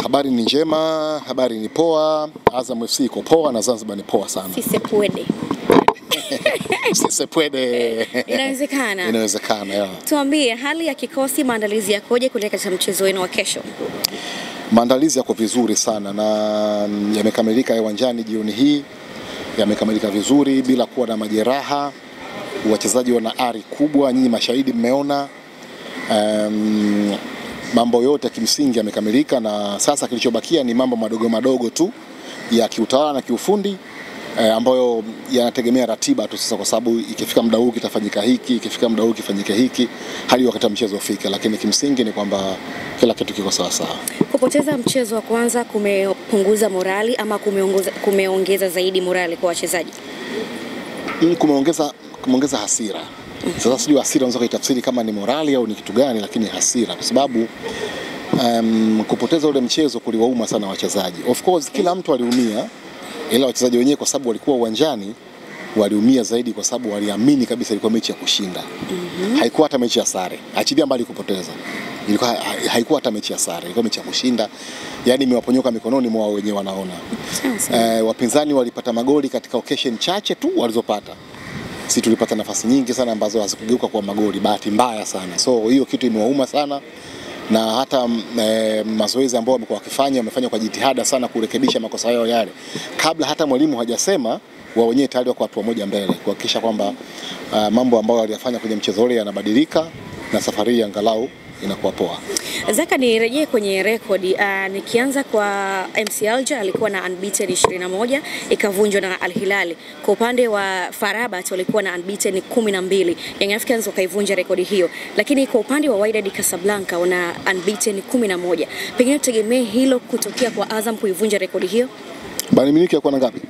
Habari ni njema, habari ni poa, Azam FC iko poa na Zanzibar ni poa sana. Sisi puede. Sisi puede. Inawezekana. Inawezekana, ya. Tuambie hali ya kikosi, maandalizi yakoje kuelekea katika mchezo wenu wa kesho? Maandalizi yako vizuri sana na yamekamilika uwanjani jioni hii. Yamekamilika vizuri bila kuwa na majeraha. Wachezaji wana ari kubwa, nyinyi mashahidi mmeona. Mambo yote kimsingi yamekamilika na sasa kilichobakia ni mambo madogo madogo tu ya kiutawala na kiufundi ambayo yanategemea ratiba tu sasa, kwa sababu ikifika muda huu kitafanyika hiki, ikifika muda huu kifanyike hiki hadi wakati mchezo ufike, lakini kimsingi ni kwamba kila kitu kiko sawa sawa. Kupoteza mchezo wa kwanza kumepunguza morali ama kumeongeza zaidi morali kwa wachezaji? Kumeongeza hasira. Sasa sijui hasira unaweza kuitafsiri kama ni morali au ni kitu gani, lakini hasira kwa sababu kupoteza ule mchezo kuliwauma sana wachezaji. Of course kila mtu aliumia, ila wachezaji wenyewe kwa sababu walikuwa uwanjani waliumia zaidi kwa sababu waliamini kabisa ilikuwa mechi ya kushinda. Haikuwa hata mechi ya sare. Achilia mbali kupoteza. Haikuwa hata mechi ya sare, ilikuwa mechi ya kushinda. Yaani imewaponyoka mikononi mwao wenyewe wanaona. Wapinzani walipata magoli katika occasion chache tu walizopata. Sisi tulipata nafasi nyingi sana ambazo hazikugeuka kwa magoli, bahati mbaya sana. So hiyo kitu imewauma sana na hata mazoezi ambao wamefanya kwa jitihada sana kurekebisha makosa yao yale. Kabla hata mwalimu hajasema, wao wenyewe tayari wako hatua moja mbele kuhakikisha kwamba mambo ambayo waliyafanya kwenye mchezo ule yanabadilika na safari hii angalau inakuwa poa. Zaka, nirejee kwenye rekodi. Nikianza kwa MC Alger alikuwa na unbeaten 21, ikavunjwa na Al Hilal. Kwa upande wa Farabat walikuwa na unbeaten 12. Young Africans wakaivunja rekodi hiyo. Lakini kwa upande wa Wydad Casablanca wana unbeaten 11. Pengine tutegemee hilo kutokea kwa Azam kuivunja rekodi hiyo? Bali Munich yako na ngapi?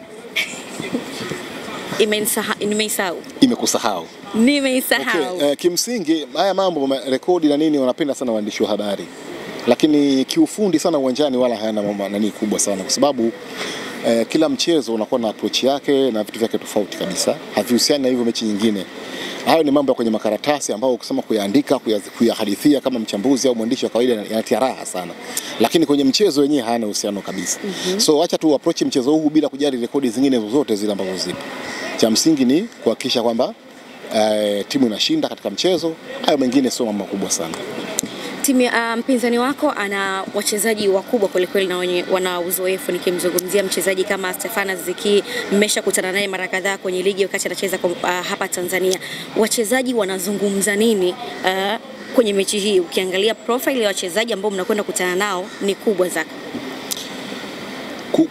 Nimeisahau. Imekusahau. Nimeisahau. Okay, kimsingi haya mambo rekodi na nini wanapenda sana waandishi wa habari. Lakini kiufundi sana uwanjani wala hayana mambo nani kubwa sana kwa sababu kila mchezo unakuwa na approach yake na vitu vyake tofauti kabisa. Havihusiani na hivyo mechi nyingine. Hayo ni mambo ya kwenye makaratasi ambao ukisema kuyaandika, kuyahadithia kama mchambuzi au mwandishi wa kawaida yanatia raha sana. Lakini kwenye mchezo wenyewe hayana uhusiano kabisa. So acha tu approach mchezo huu bila kujali rekodi zingine zozote zile ambazo zipo. Cha msingi ni kuhakikisha kwamba timu inashinda katika mchezo. Hayo mengine sio mambo makubwa sana. Timu mpinzani wako ana wachezaji wakubwa kweli na wenye wana uzoefu. Nikimzungumzia mchezaji kama Stefan Ziki, mmeshakutana naye mara kadhaa kwenye ligi wakati anacheza hapa Tanzania. Wachezaji wanazungumza nini kwenye mechi hii? Ukiangalia profile ya wachezaji ambao mnakwenda kukutana nao ni kubwa Zaka.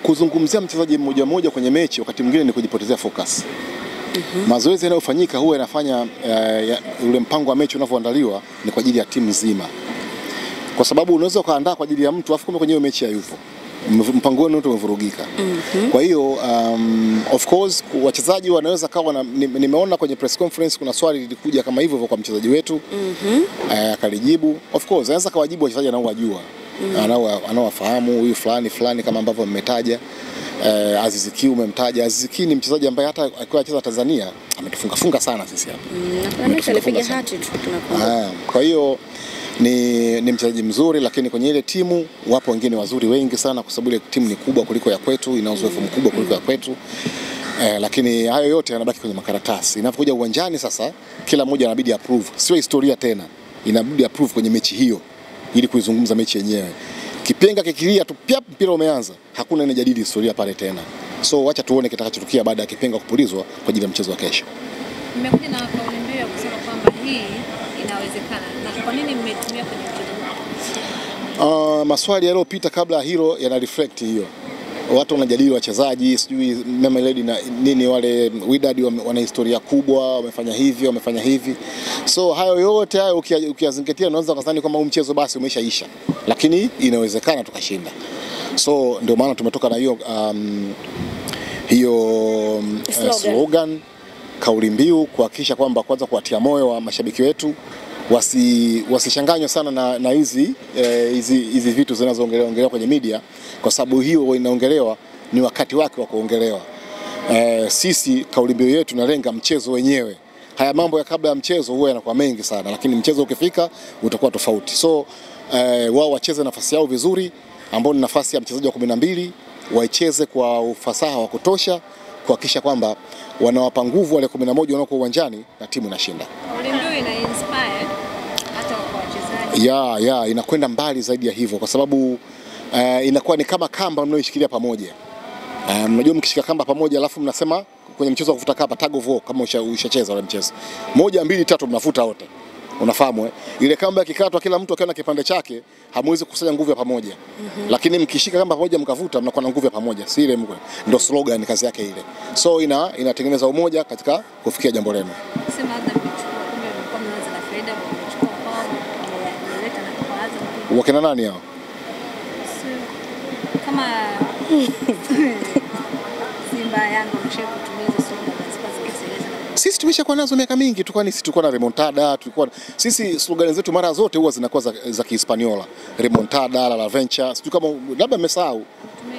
Kuzungumzia mchezaji mmoja mmoja kwenye mechi wakati mwingine ni kujipotezea focus. Mazoezi yanayofanyika huwa yanafanya ule mpango wa mechi unavyoandaliwa ni kwa ajili ya timu nzima. Kwa sababu unaweza kuandaa kwa ajili ya mtu afu kama kwenye hiyo mechi hayupo. Mpango wenu wote umevurugika. Kwa hiyo of course wachezaji wanaweza kawa nimeona kwenye press conference kuna swali lilikuja kama hivyo kwa mchezaji wetu. Akalijibu. Of course anaweza kawajibu wachezaji anaowajua. Anaowafahamu huyu fulani kama ambavyo mmetaja. Aziz Ki umemtaja. Aziz Ki ni mchezaji ambaye hata akiwa anacheza Tanzania ametufunga sana sisi hapa. Alipiga hat-trick tunakumbuka. Kwa hiyo ni mchezaji mzuri, lakini kwenye ile timu wapo wengine wazuri wengi sana kwa sababu ile timu ni kubwa kuliko ya kwetu, ina uzoefu mkubwa kuliko ya kwetu. Lakini hayo yote yanabaki kwenye makaratasi. Inapokuja uwanjani sasa kila mmoja anabidi approve. Sio historia tena. Inabidi approve kwenye mechi hiyo ili kuizungumza mechi yenyewe. Kipenga kikilia tu mpira umeanza, hakuna anayejadili historia pale tena. So acha tuone kitakachotukia baada ya kipenga kupulizwa kwa ajili ya mchezo wa kesho. Mmekuja na kauli mbiu ya kusema kwamba hii inawezekana. Na kwa nini mmetumia kwenye mchezo? Maswali yaliyopita kabla hilo yana reflect hiyo. Watu wanajadili wachezaji, sijui Mamelodi na nini, wale Wydad wana historia kubwa, wamefanya hivi. So hayo yote hayo ukiyazingatia unaweza kudhani kama huu mchezo basi umeshaisha. Lakini inawezekana tukashinda. So ndio maana tumetoka na hiyo slogan, kauli mbiu kuhakikisha kwamba kwanza kuwatia moyo wa mashabiki wetu wasishanganywe sana na hizi vitu zinazoongelewa kwenye media, kwa sababu hiyo inaongelewa ni wakati wake wa kuongelewa. Sisi kauli mbiu yetu inalenga mchezo wenyewe. Haya mambo ya kabla ya mchezo huwa yanakuwa mengi sana, lakini mchezo ukifika utakuwa tofauti. So wao wacheze nafasi yao vizuri, ambao ni nafasi ya mchezaji wa 12, waicheze kwa ufasaha wa kutosha kuhakikisha kwamba wanawapa nguvu wale 11 wanaokuwa uwanjani na timu inashinda. Kauli mbiu ina inspire hata kwa wachezaji. Inakwenda mbali zaidi ya hivyo kwa sababu inakuwa ni kama kamba mnaoishikilia pamoja. Mnajua mkishika kamba pamoja alafu mnasema kwenye mchezo wa kuvuta kamba tag of war, kama ushacheza ule mchezo 1 2 3 mnavuta wote, unafahamu ile kamba ikikatwa kila mtu akiwa na kipande chake hamwezi kukusanya nguvu ya pamoja. Lakini mkishika kamba pamoja mkavuta mnakuwa na nguvu ya pamoja, si ile ndio slogan kazi yake ile. So inatengeneza umoja katika kufikia jambo lenu. Sema labda mchukua kama mnaanza na faida mchukua kwa mleta na kuanza wakina nani hao kama Simba Yanga mshakutumia hizo slogan sisi tumeshakuwa nazo miaka mingi tu, kwani sisi tulikuwa na remontada, sisi slogan zetu mara zote huwa zinakuwa za Kihispaniola, remontada, la venture, sio kama labda mmesahau,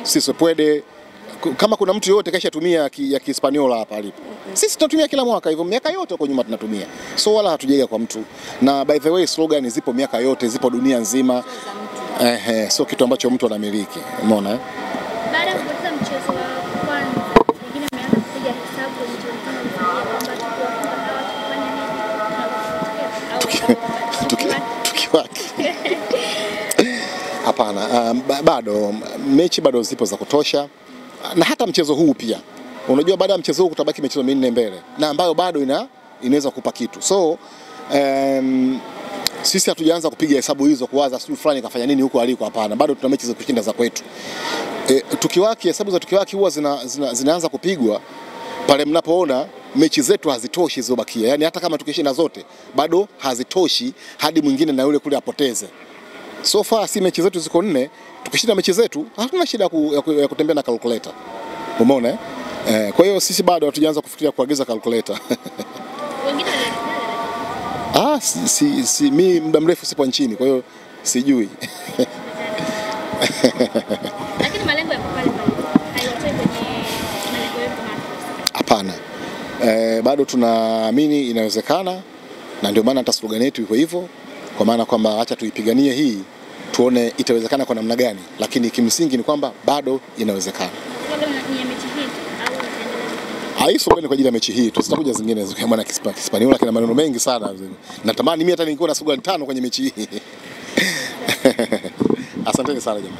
sisi puede, kama kuna mtu yote kaisha tumia ya Kihispaniola hapa alipo. Sisi tunatumia kila mwaka hivyo, miaka yote huko nyuma tunatumia. So wala hatujaiga kwa mtu. Na by the way slogan zipo miaka yote, zipo dunia nzima. So kitu ambacho mtu anamiliki. Umeona eh? Baada ya kupoteza mchezo wa kwanza, wengine wameanza kupiga hesabu mchezo mzima kwamba tukiwaki. Hapana, bado mechi bado zipo za kutosha, na hata mchezo huu pia. Unajua baada ya mchezo huu kutabaki michezo 4 mbele na ambayo bado inaweza kupa kitu. So sisi hatujaanza kupiga hesabu hizo kuwaza sijui fulani kafanya nini huko aliko, hapana. Bado tuna mechi za kushinda za kwetu. Tukiwaki, hesabu za tukiwaki huwa zinaanza kupigwa pale mnapoona mechi zetu hazitoshi zilizobakia. Yaani hata kama tukishinda zote bado hazitoshi hadi mwingine na yule kule apoteze. So far si mechi zetu ziko 4, tukishinda mechi zetu hatuna shida ya kutembea na calculator. Umeona eh? Kwa hiyo sisi bado hatujaanza kufikiria kuagiza calculator. wengine mimi muda mrefu sipo nchini, kwa hiyo sijui. lakini malengo yako pale hayatoi kwenye malengo yetu na hapana. Bado tunaamini inawezekana, na ndio maana hata slogan yetu iko hivyo, kwa maana kwamba acha tuipiganie hii tuone itawezekana kwa namna gani, lakini kimsingi ni kwamba bado inawezekana. Ni mechi hii au itaendelea? Hii slogan kwa ajili ya mechi hii, tutakuja zingine kama na Kispaniola kina maneno mengi sana. Natamani mimi hata ningekuwa na slogan 5 kwenye mechi hii. Asanteni sana jamani.